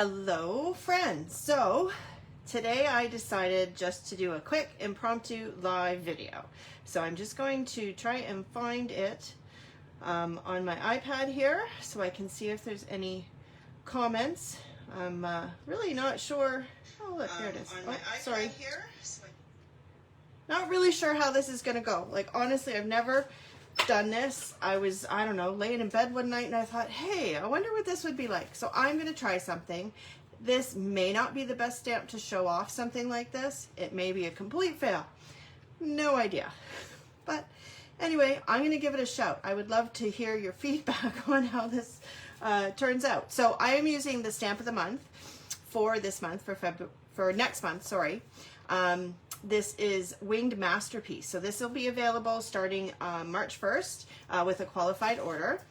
Hello friends. So today I decided just to do a quick impromptu live video. So I'm just going to try and find it on my iPad here so I can see if there's any comments. I'm really not sure. Oh look, there it is. Oh, sorry. Not really sure how this is gonna go. Like honestly, I've never done this. I don't know, laying in bed one night and I thought, hey, I wonder what this would be like. So I'm gonna try something. This may not be the best stamp to show off something like this. It may be a complete fail. No idea. But anyway, I'm gonna give it a shout. I would love to hear your feedback on how this turns out. So I am using the stamp of the month for this month, for next month, sorry. This is Winged Masterpiece. So this will be available starting March 1st with a qualified order.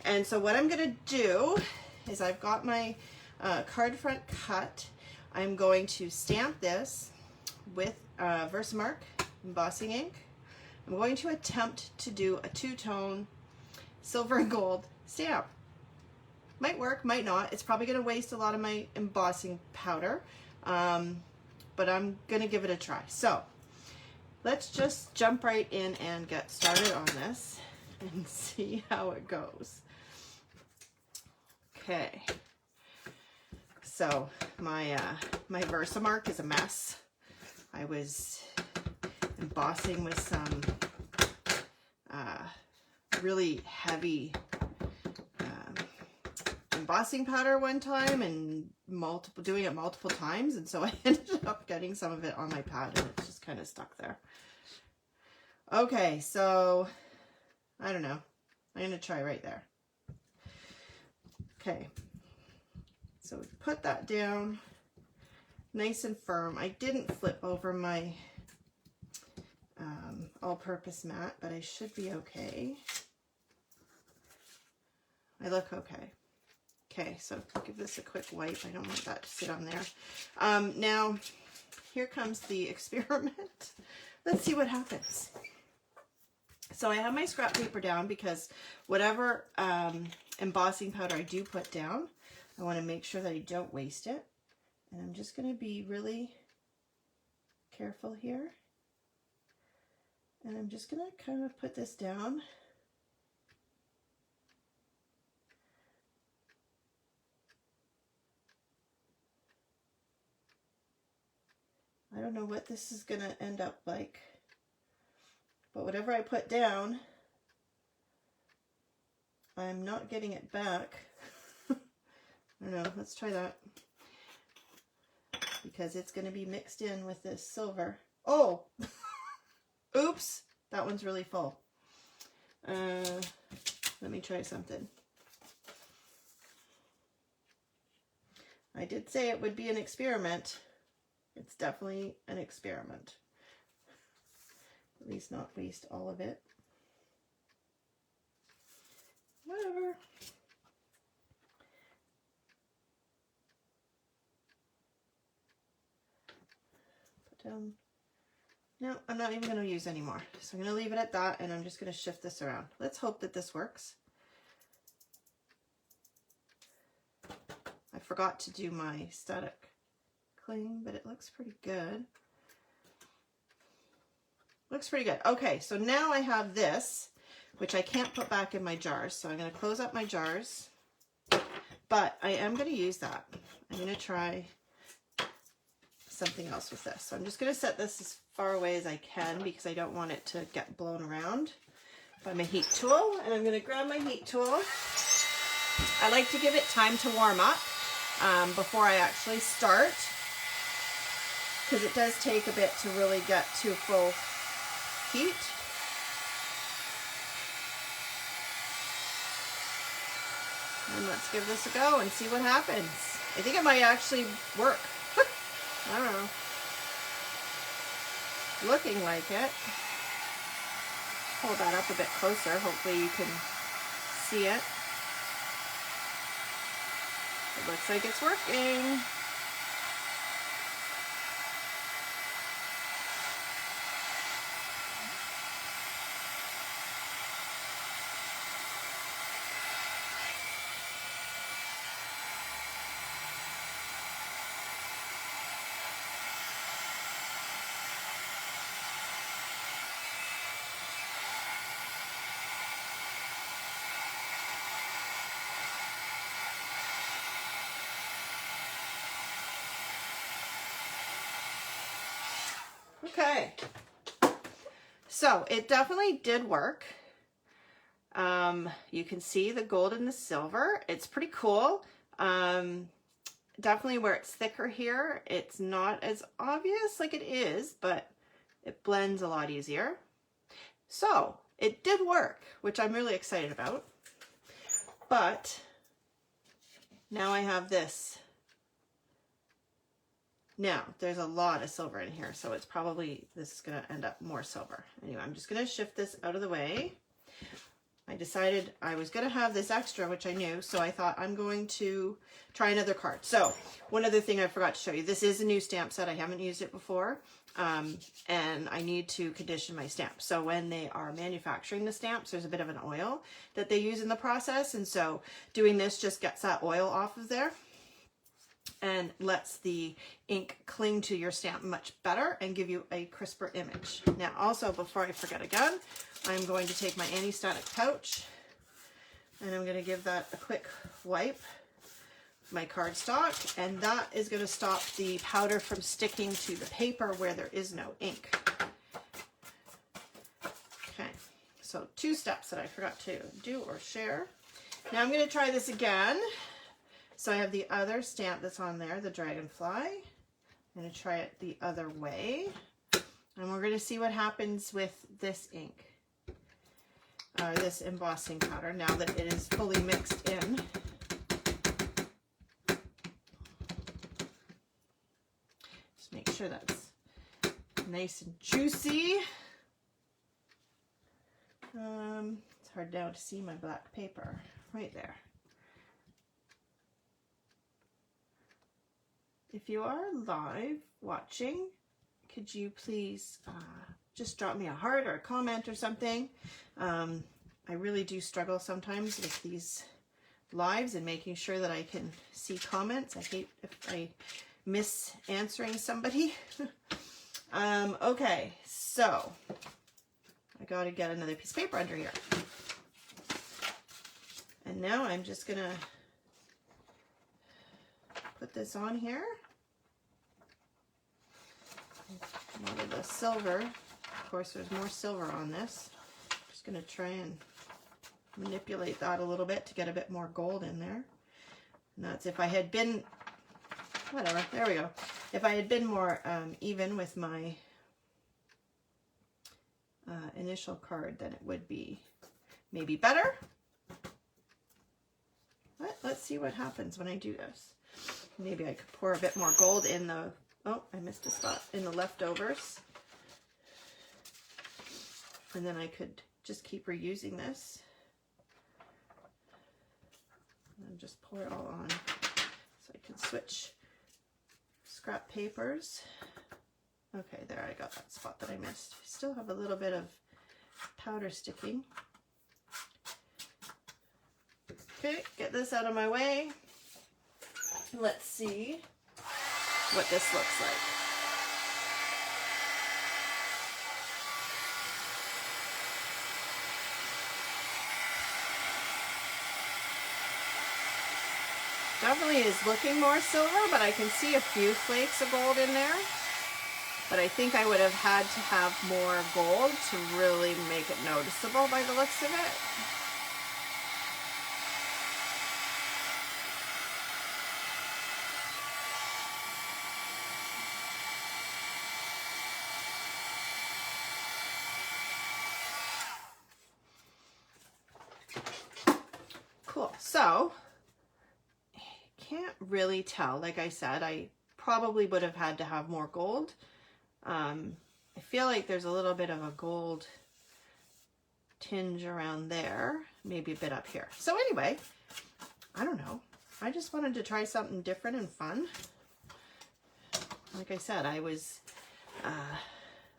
And so what I'm going to do is I've got my card front cut. I'm going to stamp this with Versamark embossing ink. I'm going to attempt to do a two-tone silver and gold stamp. Might work, might not. It's probably going to waste a lot of my embossing powder. But I'm going to give it a try. So let's just jump right in and get started on this and see how it goes. Okay. So my Versamark is a mess. I was embossing with some really heavy embossing powder one time and doing it multiple times, and so I ended up getting some of it on my pad and it's just kind of stuck there. Okay, so I don't know, I'm gonna try right there. Okay, so put that down nice and firm. I didn't flip over my all-purpose mat, but I should be okay. I look okay. Okay, so give this a quick wipe. I don't want that to sit on there. Now, here comes the experiment. Let's see what happens. So I have my scrap paper down because whatever embossing powder I do put down, I want to make sure that I don't waste it. And I'm just going to be really careful here. And I'm just going to kind of put this down. I don't know what this is going to end up like, but whatever I put down, I'm not getting it back. I don't know, let's try that, because it's going to be mixed in with this silver. Oh, oops, that one's really full. Let me try something. I did say it would be an experiment. It's definitely an experiment. At least not waste all of it. Whatever. Put down. No, I'm not even going to use any more. So I'm going to leave it at that, and I'm just going to shift this around. Let's hope that this works. I forgot to do my static cling, but it looks pretty good. Looks pretty good. Okay, so now I have this, which I can't put back in my jars. So I'm going to close up my jars, but I am going to use that. I'm going to try something else with this. So I'm just going to set this as far away as I can because I don't want it to get blown around by my heat tool. And I'm going to grab my heat tool. I like to give it time to warm up before I actually start, because it does take a bit to really get to full heat. And let's give this a go and see what happens. I think it might actually work. I don't know. Looking like it. Hold that up a bit closer. Hopefully you can see it. It looks like it's working. Okay. So it definitely did work. You can see the gold and the silver. It's pretty cool. Definitely where it's thicker here, it's not as obvious like it is, but it blends a lot easier. So it did work, which I'm really excited about. But now I have this. Now there's a lot of silver in here, so it's probably, this is going to end up more silver. Anyway, I'm just going to shift this out of the way. I decided I was going to have this extra, which I knew, so I thought I'm going to try another card. So one other thing I forgot to show you, this is a new stamp set. I haven't used it before, and I need to condition my stamps. So when they are manufacturing the stamps, there's a bit of an oil that they use in the process, and so doing this just gets that oil off of there and lets the ink cling to your stamp much better and give you a crisper image. Now also, before I forget again, I'm going to take my anti-static pouch and I'm going to give that a quick wipe, my cardstock, and that is going to stop the powder from sticking to the paper where there is no ink. Okay, so 2 steps that I forgot to do or share. Now I'm going to try this again. So I have the other stamp that's on there, the dragonfly. I'm going to try it the other way. And we're going to see what happens with this ink, or this embossing powder, now that it is fully mixed in. Just make sure that's nice and juicy. It's hard now to see my black paper right there. If you are live watching, could you please just drop me a heart or a comment or something? I really do struggle sometimes with these lives and making sure that I can see comments. I hate if I miss answering somebody. Okay, so I got to get another piece of paper under here. And now I'm just going to put this on here. More of the silver. Of course, there's more silver on this. Just going to try and manipulate that a little bit to get a bit more gold in there. And that's if I had been, whatever, there we go. If I had been more even with my initial card, then it would be maybe better. But let's see what happens when I do this. Maybe I could pour a bit more gold in the, oh, I missed a spot, in the leftovers. And then I could just keep reusing this. And just pour it all on. So I can switch scrap papers. Okay, there, I got that spot that I missed. Still have a little bit of powder sticking. Okay, get this out of my way. Let's see what this looks like. Definitely is looking more silver, but I can see a few flakes of gold in there. But I think I would have had to have more gold to really make it noticeable by the looks of it. Cool, so I can't really tell. Like I said, I probably would have had to have more gold. I feel like there's a little bit of a gold tinge around there, maybe a bit up here. So anyway, I don't know. I just wanted to try something different and fun. Like I said, I was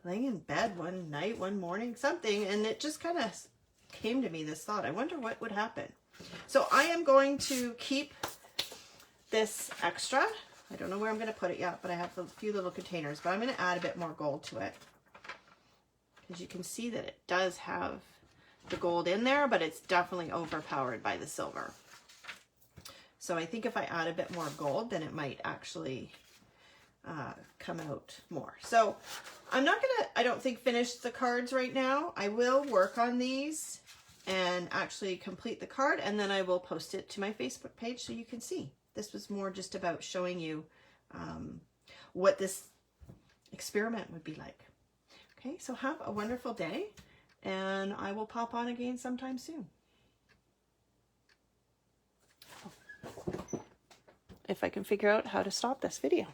laying in bed one night, one morning, something, and it just kind of came to me, this thought. I wonder what would happen. So I am going to keep this extra. I don't know where I'm going to put it yet, but I have a few little containers, but I'm going to add a bit more gold to it. Because you can see that it does have the gold in there, but it's definitely overpowered by the silver. So I think if I add a bit more gold, then it might actually come out more. So I'm not gonna, I don't think, finish the cards right now. I will work on these and actually complete the card, and then I will post it to my Facebook page so you can see. This was more just about showing you what this experiment would be like. Okay, so have a wonderful day, and I will pop on again sometime soon. If I can figure out how to stop this video.